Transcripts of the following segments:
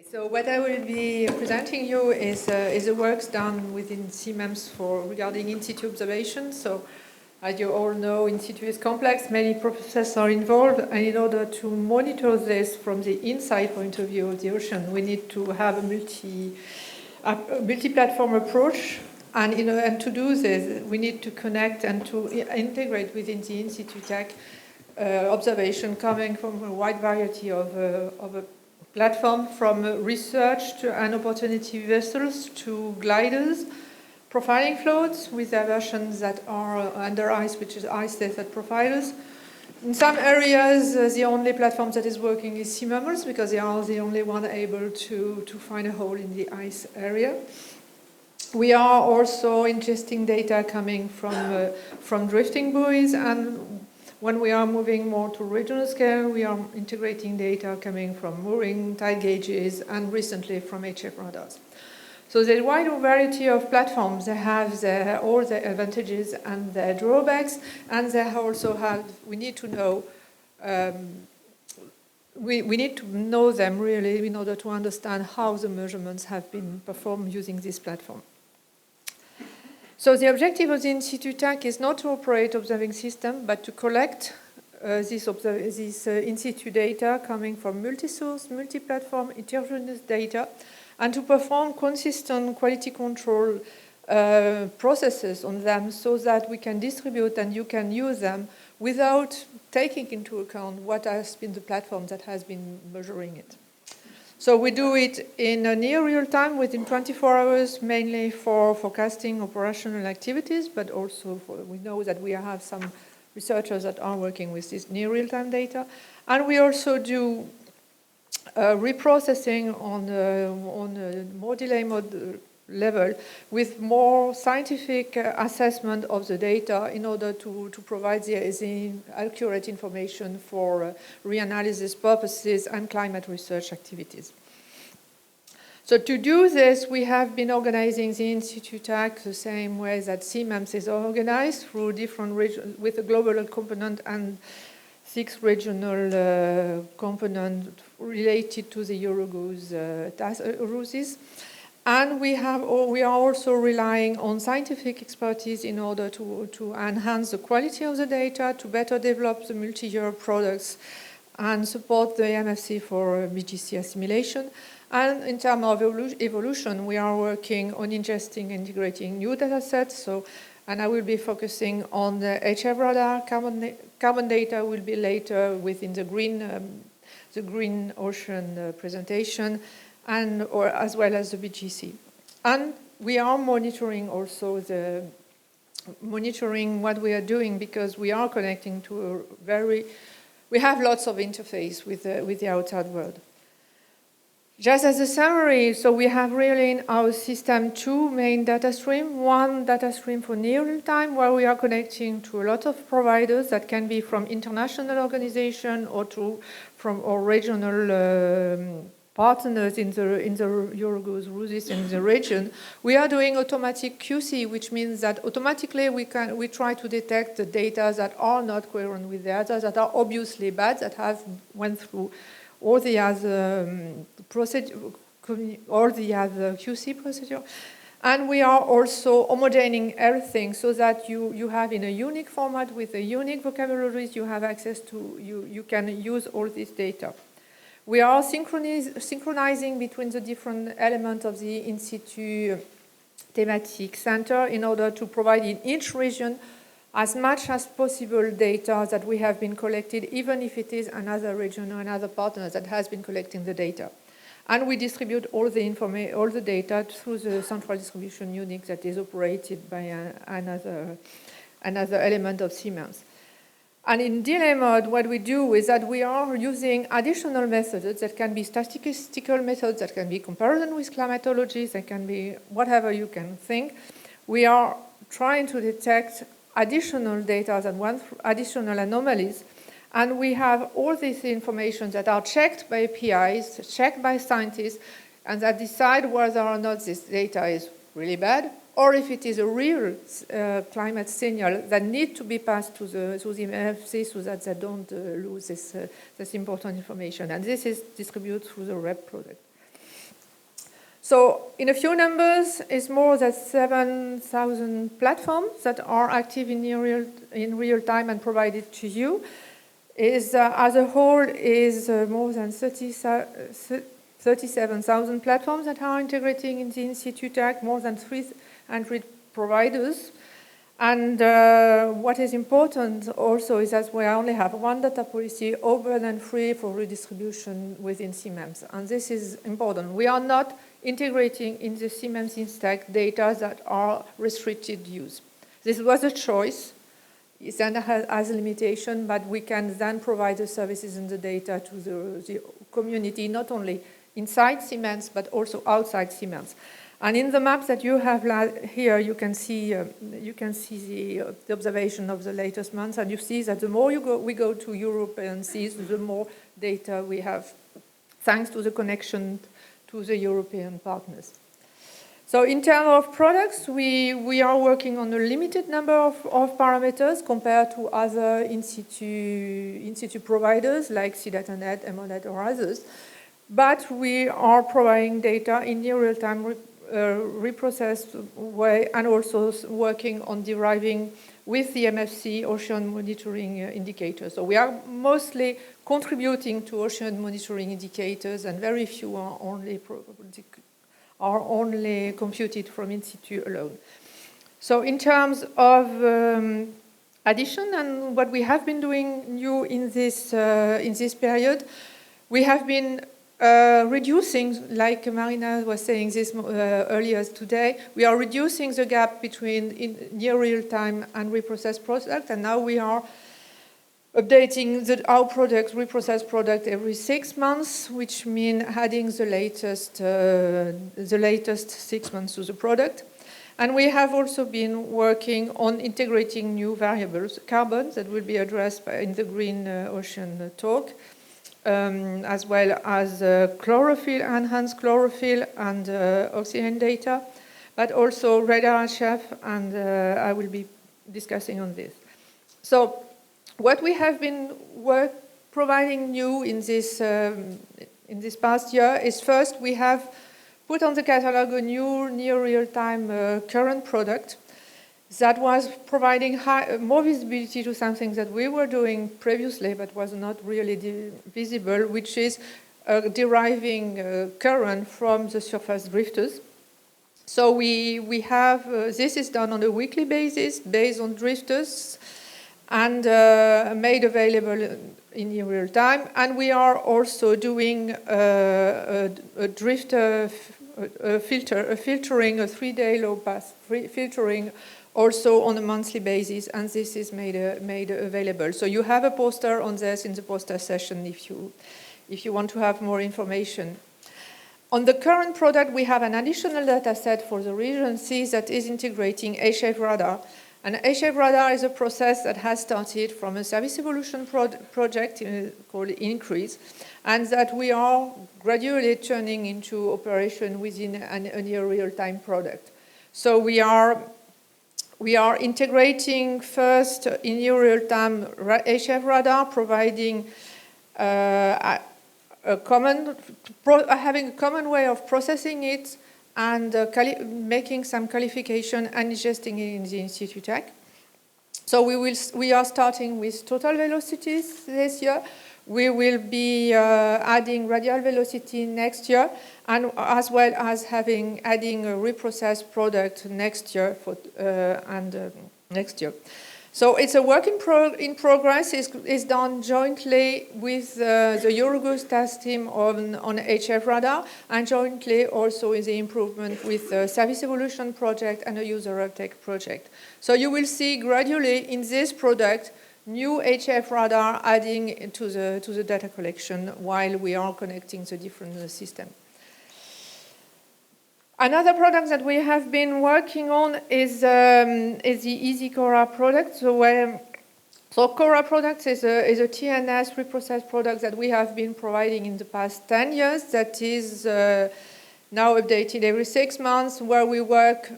So what I will be presenting you is the works done within CMEMS regarding in situ observation. So as you all know, in situ is complex, many processes are involved, and in order to monitor this from the inside point of view of the ocean, we need to have a multi-platform approach. And to do this, we need to connect and to integrate within the in situ TAC observation coming from a wide variety of a platform, from research and opportunity vessels to gliders, profiling floats with their versions that are under ice, which is ice dataset profilers. In some areas, the only platform that is working is sea mammals, because they are the only one able to find a hole in the ice area. We are also ingesting data coming from drifting buoys, and when we are moving more to regional scale, we are integrating data coming from mooring, tide gauges, and recently from HF radars. So the wide variety of platforms, they have all the advantages and their drawbacks, and they also have, we need to know, we need to know them really in order to understand how the measurements have been performed using this platform. So the objective of the in situ TAC is not to operate observing system, but to collect this in situ data coming from multi-source, multi-platform, heterogeneous data, and to perform consistent quality control processes on them so that we can distribute and you can use them without taking into account what has been the platform that has been measuring it. So we do it in near real time within 24 hours, mainly for forecasting operational activities, but also we know that we have some researchers that are working with this near real time data. And we also do reprocessing on a more delay mode level with more scientific assessment of the data in order to provide the accurate information for reanalysis purposes and climate research activities. So to do this, we have been organizing the in situ TAC the same way that CMEMS is organized, through different regions with a global component and 6 regional components related to the Eurogoose rules. And we are also relying on scientific expertise in order to enhance the quality of the data, to better develop the multi-year products and support the MFC for BGC assimilation. And in terms of evolution, we are working on ingesting and integrating new data sets. And I will be focusing on the HF radar. Carbon data will be later within the green ocean presentation, as well as the BGC. And we are monitoring also monitoring what we are doing, because we are connecting to we have lots of interface with the outside world. Just as a summary, so we have really in our system 2 main data streams. One data stream for near real time, where we are connecting to a lot of providers that can be from international organizations or from our regional partners in the Eurogoose rules in the region. We are doing automatic QC, which means that automatically we try to detect the data that are not coherent with the others, that are obviously bad, that have went through all the other QC procedure. And we are also homogeneizing everything so that you have in a unique format with a unique vocabularies, you have access to, you can use all this data. We are synchronizing between the different elements of the in situ thematic center in order to provide in each region as much as possible data that we have been collected, even if it is another region or another partner that has been collecting the data. And we distribute all the data through the central distribution unit that is operated by another element of CMEMS. And in delay mode, what we do is that we are using additional methods that can be statistical methods, that can be comparison with climatology, that can be whatever you can think. We are trying to detect additional data and additional anomalies. And we have all this information that are checked by APIs, checked by scientists, and that decide whether or not this data is really bad, or if it is a real climate signal that need to be passed to the MFC so that they don't lose this important information. And this is distributed through the REP product. So in a few numbers, it's more than 7,000 platforms that are active in real time and provided to you. As a whole is more than 37,000 platforms that are integrating in the Situ TAC, more than 300 providers. And what is important also is that we only have one data policy, open and free for redistribution within CMEMS. And this is important. We are not integrating in the CMEMS stack data that are restricted use. This was a choice. It then has a limitation, but we can then provide the services and the data to the community, not only inside CMEMS, but also outside CMEMS. And in the maps that you have here, you can see the observation of the latest months, and you see that the more we go to European seas, the more data we have, thanks to the connection to the European partners. So in terms of products, we are working on a limited number of parameters compared to other in situ providers like CDataNet, EMONET, or others. But we are providing data in near real-time reprocessed way, and also working on deriving with the MFC ocean monitoring indicators. So we are mostly contributing to ocean monitoring indicators, and very few are only computed from in situ alone. So in terms of addition and what we have been doing new in this period, we have been reducing, like Marina was saying this earlier today, we are reducing the gap between near real-time and reprocessed product, and now we are updating our product, reprocessed product, every 6 months, which means adding the latest 6 months to the product. And we have also been working on integrating new variables, carbon, that will be addressed in the Green Ocean talk, as well as chlorophyll, enhanced chlorophyll and oxygen data, but also radar HF, and I will be discussing on this. So what we have been providing new in this past year is, first, we have put on the catalog a new near real-time current product that was providing more visibility to something that we were doing previously but was not really visible, which is deriving current from the surface drifters. So we have, this is done on a weekly basis based on drifters and made available in real time. And we are also doing a drifter filtering, a 3-day low pass filtering, also on a monthly basis, and this is made available. So you have a poster on this in the poster session if you want to have more information. On the current product, we have an additional data set for the region C that is integrating HF radar. And HF radar is a process that has started from a service evolution project called INCREASE, and that we are gradually turning into operation within a near real-time product. So we are integrating first in near real-time HF radar, providing having a common way of processing it, and making some qualification and ingesting it in the Situ TAC. So we are starting with total velocities this year. We will be adding radial velocity next year, and as well as adding a reprocessed product next year next year. So it's a work in progress. It's done jointly with the Eurogos task team on HF radar, and jointly also in the improvement with the service evolution project and a user uptake project. So you will see gradually in this product new HF radar adding to the data collection while we are connecting the different systems. Another product that we have been working on is the Easy CORA product. So CORA product is a TNS reprocessed product that we have been providing in the past 10 years that is now updated every 6 months, where we work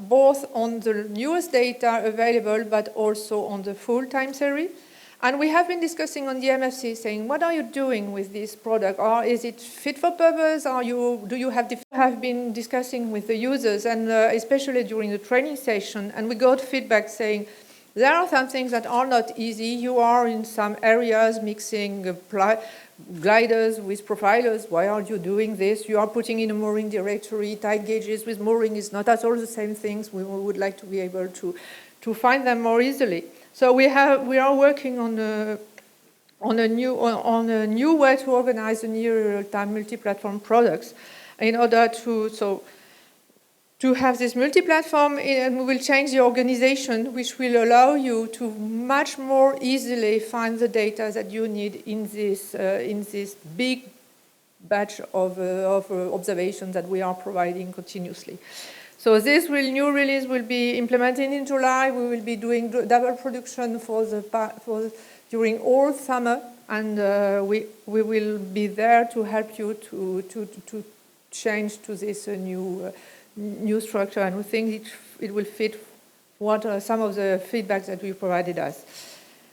both on the newest data available but also on the full time series. And we have been discussing on the MFC, saying, what are you doing with this product? Or is it fit for purpose? Do you have been discussing with the users, and especially during the training session, and we got feedback saying, there are some things that are not easy. You are in some areas mixing gliders with profilers. Why are you doing this? You are putting in a mooring directory. Tide gauges with mooring is not at all the same things. We would like to be able to find them more easily. So we are working on a new way to organize the near real-time multi-platform products in order to have this multi-platform, and we will change the organization, which will allow you to much more easily find the data that you need in this big batch of observations that we are providing continuously. So this new release will be implemented in July. We will be doing double production during all summer, and we will be there to help you to change to this new structure, and we think it will fit what some of the feedback that we provided us.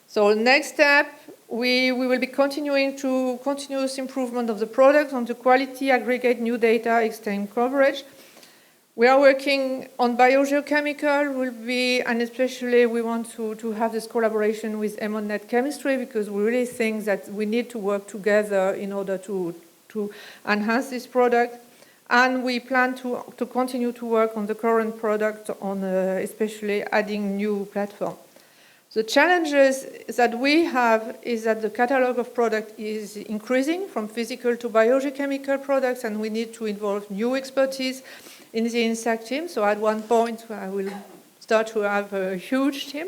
So next step, we will be continuing to continuous improvement of the product on the quality, aggregate new data, extend coverage. We are working on biogeochemical, and especially we want to have this collaboration with EMONNet chemistry, because we really think that we need to work together in order to enhance this product. And we plan to continue to work on the current product, on especially adding new platform. The challenges that we have is that the catalog of product is increasing from physical to biogeochemical products, and we need to involve new expertise in the INSAC team. So at one point, I will start to have a huge team.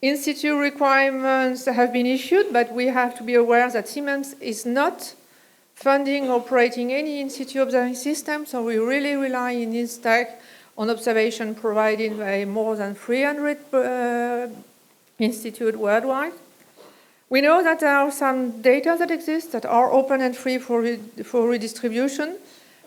In situ requirements have been issued, but we have to be aware that Siemens is not funding operating any in-situ observing system, so we really rely in INSAC on observation provided by more than 300 institutes worldwide. We know that there are some data that exist that are open and free for redistribution,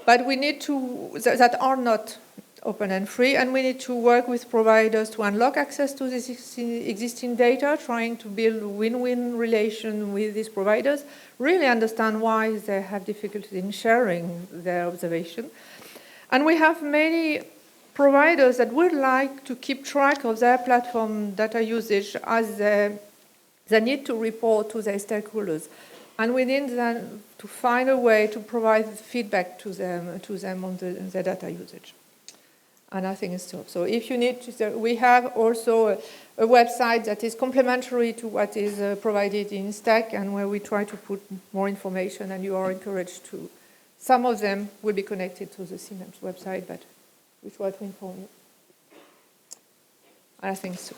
but we need that are not open and free, and we need to work with providers to unlock access to this existing data, trying to build a win-win relation with these providers, really understand why they have difficulty in sharing their observation. And we have many providers that would like to keep track of their platform data usage as they need to report to their stakeholders. And we need then to find a way to provide feedback to them on the data usage. And I think it's so. So if you need to, we have also a website that is complementary to what is provided in Stack, and where we try to put more information, and you are encouraged to. Some of them will be connected to the Siemens website, but we try to inform you. I think so.